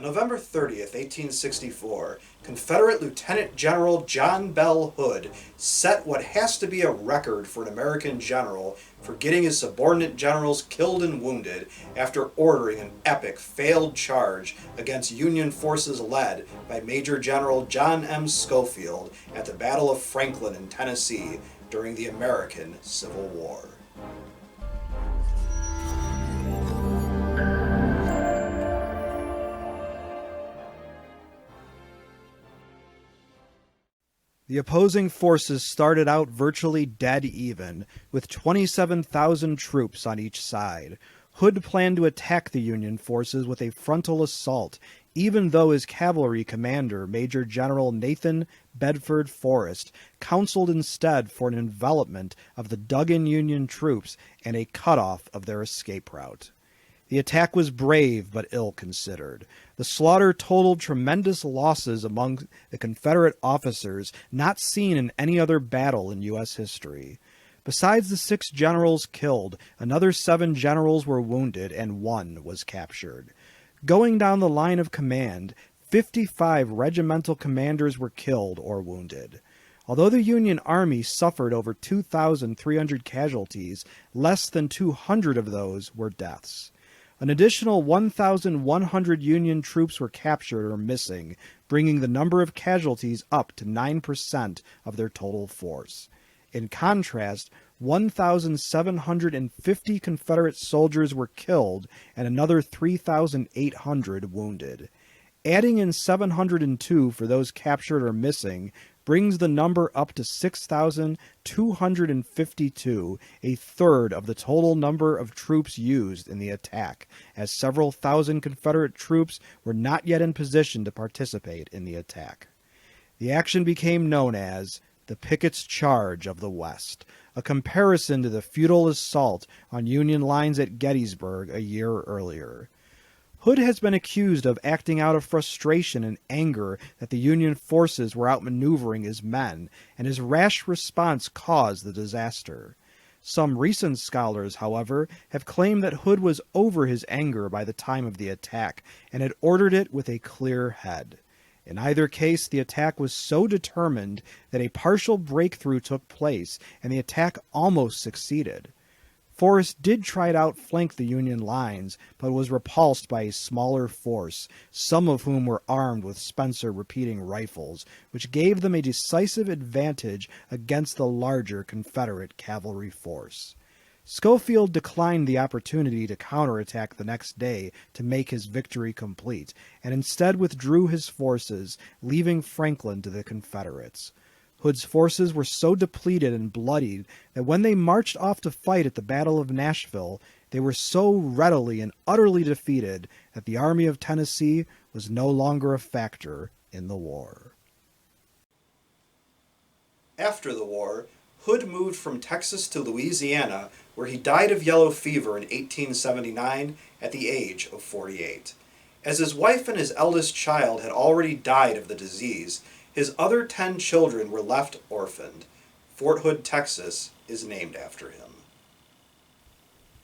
On November 30th, 1864, Confederate Lieutenant General John Bell Hood set what has to be a record for an American general for getting his subordinate generals killed and wounded after ordering an epic failed charge against Union forces led by Major General John M. Schofield at the Battle of Franklin in Tennessee during the American Civil War. The opposing forces started out virtually dead even, with 27,000 troops on each side. Hood planned to attack the Union forces with a frontal assault, even though his cavalry commander, Major General Nathan Bedford Forrest, counseled instead for an envelopment of the dug-in Union troops and a cutoff of their escape route. The attack was brave but ill-considered. The slaughter totaled tremendous losses among the Confederate officers not seen in any other battle in U.S. history. Besides the 6 generals killed, another 7 generals were wounded and 1 was captured. Going down the line of command, 55 regimental commanders were killed or wounded. Although the Union Army suffered over 2,300 casualties, less than 200 of those were deaths. An additional 1,100 Union troops were captured or missing, bringing the number of casualties up to 9% of their total force. In contrast, 1,750 Confederate soldiers were killed and another 3,800 wounded. Adding in 702 for those captured or missing brings the number up to 6,252, a third of the total number of troops used in the attack, as several thousand Confederate troops were not yet in position to participate in the attack. The action became known as the Pickett's Charge of the West, a comparison to the futile assault on Union lines at Gettysburg a year earlier. Hood has been accused of acting out of frustration and anger that the Union forces were outmaneuvering his men, and his rash response caused the disaster. Some recent scholars, however, have claimed that Hood was over his anger by the time of the attack, and had ordered it with a clear head. In either case, the attack was so determined that a partial breakthrough took place, and the attack almost succeeded. Forrest did try to outflank the Union lines, but was repulsed by a smaller force, some of whom were armed with Spencer repeating rifles, which gave them a decisive advantage against the larger Confederate cavalry force. Schofield declined the opportunity to counterattack the next day to make his victory complete, and instead withdrew his forces, leaving Franklin to the Confederates. Hood's forces were so depleted and bloodied that when they marched off to fight at the Battle of Nashville, they were so readily and utterly defeated that the Army of Tennessee was no longer a factor in the war. After the war, Hood moved from Texas to Louisiana, where he died of yellow fever in 1879 at the age of 48. As his wife and his eldest child had already died of the disease, his other 10 children were left orphaned. Fort Hood, Texas, is named after him.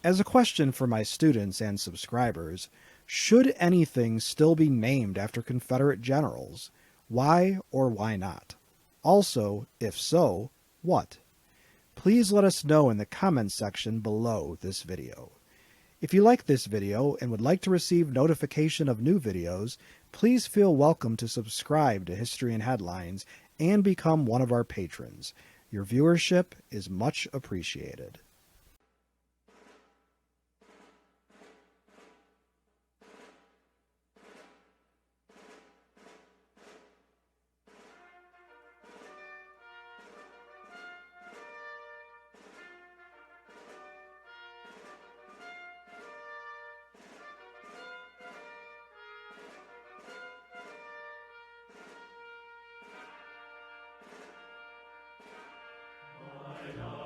As a question for my students and subscribers, should anything still be named after Confederate generals? Why or why not? Also, if so, what? Please let us know in the comments section below this video. If you like this video and would like to receive notification of new videos, please feel welcome to subscribe to History in Headlines and become one of our patrons. Your viewership is much appreciated. I